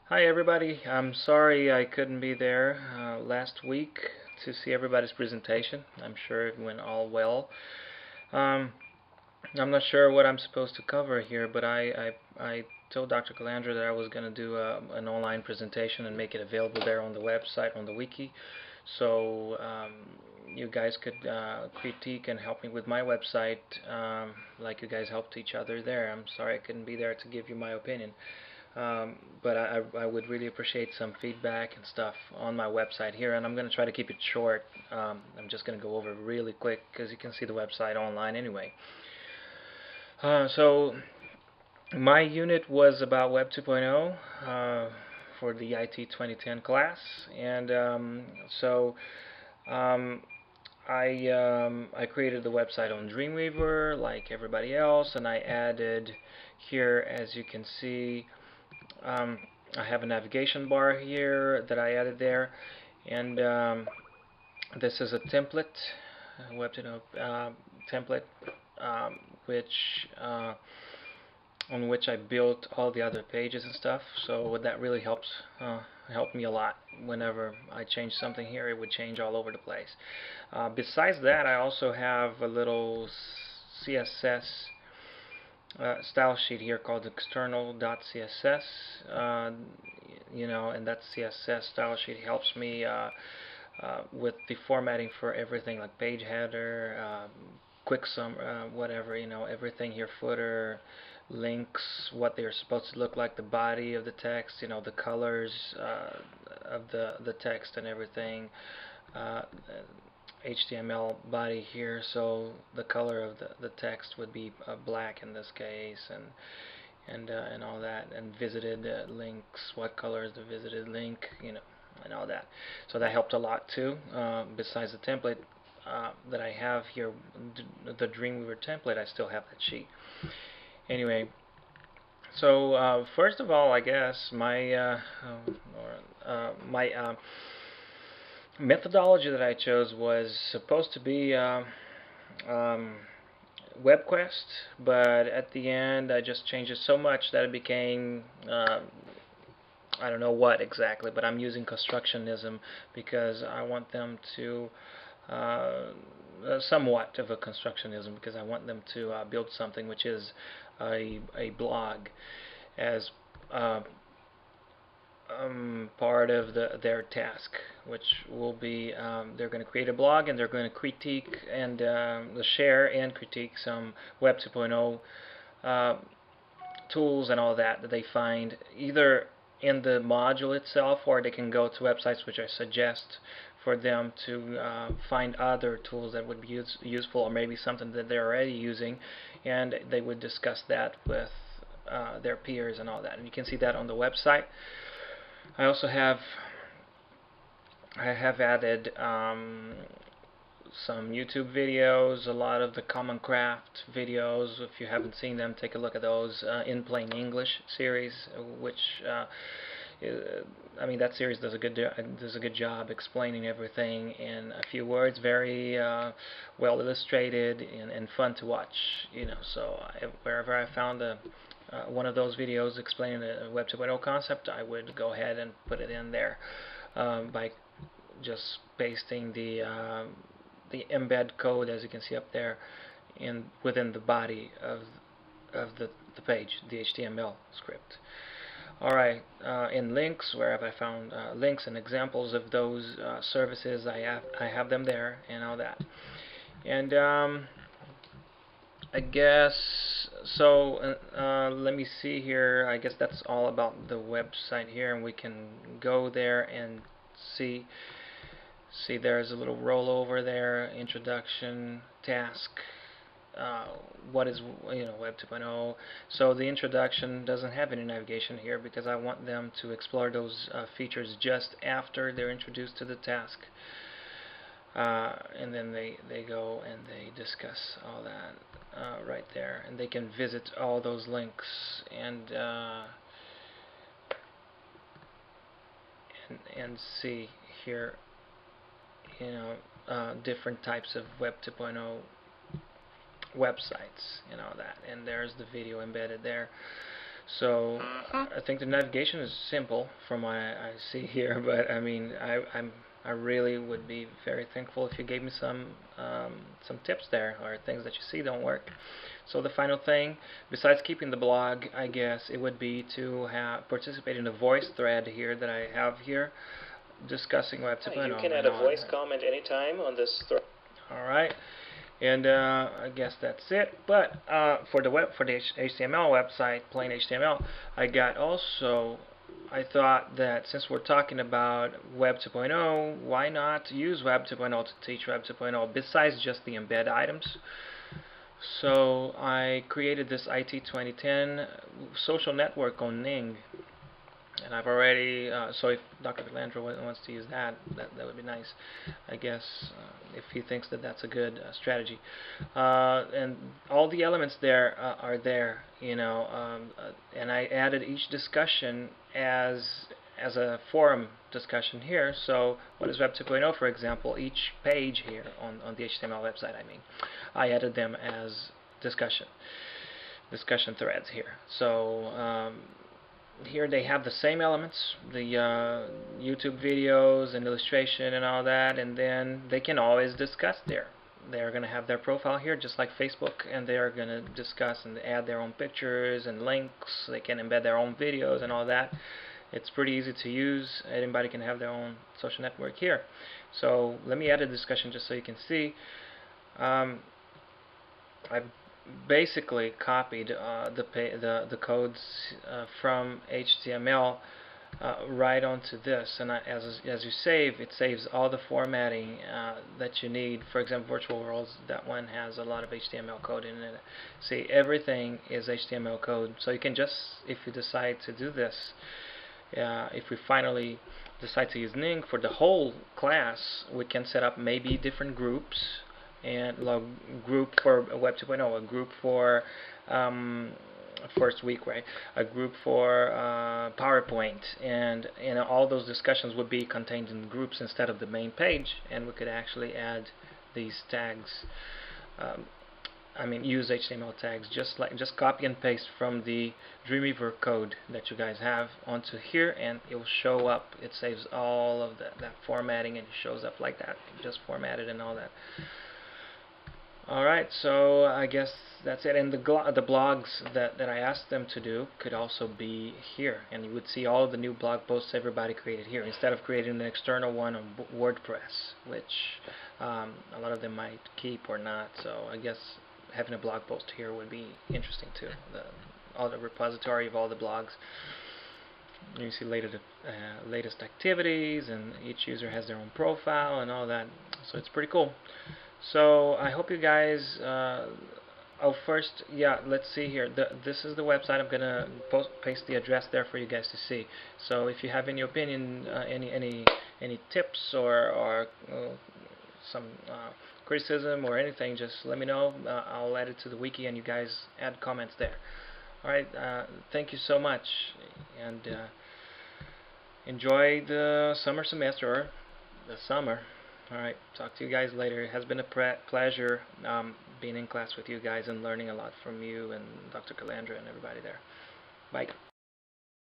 Hi everybody, I'm sorry I couldn't be there last week to see everybody's presentation. I'm sure it went all well. Um, I'm not sure what I'm supposed to cover here, but I told Dr. Calandra that I was going to do an online presentation and make it available there on the website, on the wiki, so you guys could critique and help me with my website like you guys helped each other there. I'm sorry I couldn't be there to give you my opinion. But I would really appreciate some feedback and stuff on my website here, and I'm going to try to keep it short. I'm just going to go over it really quick because you can see the website online anyway. So my unit was about Web 2.0 for the IT 2010 class, and um, I created the website on Dreamweaver like everybody else, and I added here, as you can see, um, I have a navigation bar here that I added there, and this is a template, Web2.0 template, um, which on which I built all the other pages and stuff. So that really helped me a lot. Whenever I change something here, it would change all over the place. Besides that, I also have a little CSS style sheet here called external.css. And that CSS style sheet helps me with the formatting for everything like page header, quick sum, whatever, everything here, footer, links, what they're supposed to look like, the body of the text, the colors of the text and everything. HTML body here, so the color of the text would be black in this case, and all that, and visited links, what color is the visited link, and all that. So that helped a lot too. Besides the template that I have here, the Dreamweaver template, I still have that sheet. Anyway, so first of all, I guess my methodology that I chose was supposed to be WebQuest, but at the end I just changed it so much that it became I don't know what exactly, but I'm using constructionism because I want them to somewhat of a constructionism because I want them to build something which is a blog as part of their task, which will be they're going to create a blog and they're going to critique and share and critique some Web 2.0 tools and all that they find either in the module itself, or they can go to websites which I suggest for them to find other tools that would be useful, or maybe something that they're already using, and they would discuss that with their peers and all that. And you can see that on the website. I also have added some YouTube videos, a lot of the Common Craft videos. If you haven't seen them, take a look at those. In Plain English series, which I mean, that series does a good job explaining everything in a few words. Very well illustrated and fun to watch. So wherever I found one of those videos explaining the Web 2.0 concept, I would go ahead and put it in there by just pasting the embed code, as you can see up there, within the body of the page, the HTML script. Alright, in links, where have I found links and examples of those services, I have them there and all that. And I guess so. Let me see here. I guess that's all about the website here, and we can go there and see. See, there's a little rollover there. Introduction, task. What is Web 2.0? So the introduction doesn't have any navigation here because I want them to explore those features just after they're introduced to the task. And then they go and they discuss all that right there, and they can visit all those links and see here, different types of Web 2.0 websites, that, and there's the video embedded there. So I think the navigation is simple from what I see here, but I mean, I really would be very thankful if you gave me some tips there, or things that you see don't work. So the final thing, besides keeping the blog, I guess it would be to participate in the voice thread here that I have here, discussing Web 2.0. You can add a voice comment anytime on this thread. All right. And I guess that's it. But for the HTML website, plain HTML, I thought that since we're talking about Web 2.0, why not use Web 2.0 to teach Web 2.0 besides just the embed items? So I created this IT 2010 social network on Ning. And I've already, so if Dr. Calandra wants to use that would be nice, I guess, if he thinks that that's a good strategy. And all the elements there are there, you know, and I added each discussion as a forum discussion here. So what is Web 2.0, for example, each page here on the HTML website, I added them as discussion threads here. So here they have the same elements, the YouTube videos and illustration and all that, and then they can always discuss there. They're going to have their profile here just like Facebook, and they are going to discuss and add their own pictures and links. They can embed their own videos and all that. It's pretty easy to use. Anybody can have their own social network here. So let me add a discussion just so you can see. I've basically copied the codes from HTML right onto this, and as you save, it saves all the formatting that you need. For example, Virtual Worlds, that one has a lot of HTML code in it. See, everything is HTML code, so you can just, if you decide to do this, if we finally decide to use Ning for the whole class, we can set up maybe different groups, and a group for Web 2.0, a group for first week, right? A group for PowerPoint, and all those discussions would be contained in groups instead of the main page, and we could actually add these tags. Use HTML tags, just copy and paste from the Dreamweaver code that you guys have onto here, and it will show up. It saves all of that formatting, and it shows up like that, just formatted and all that. Alright, so I guess that's it. And the blogs that I asked them to do could also be here, and you would see all of the new blog posts everybody created here, instead of creating an external one on WordPress, which a lot of them might keep or not. So I guess having a blog post here would be interesting too. All the repository of all the blogs. You see latest activities, and each user has their own profile and all that. So it's pretty cool. So I hope you guys. First, let's see here. This is the website. I'm gonna paste the address there for you guys to see. So if you have any opinion, any tips or some criticism or anything, just let me know. I'll add it to the wiki, and you guys add comments there. All right. Thank you so much, and enjoy the summer semester, or the summer. Alright, talk to you guys later. It has been a pleasure being in class with you guys and learning a lot from you and Dr. Calandra and everybody there. Bye.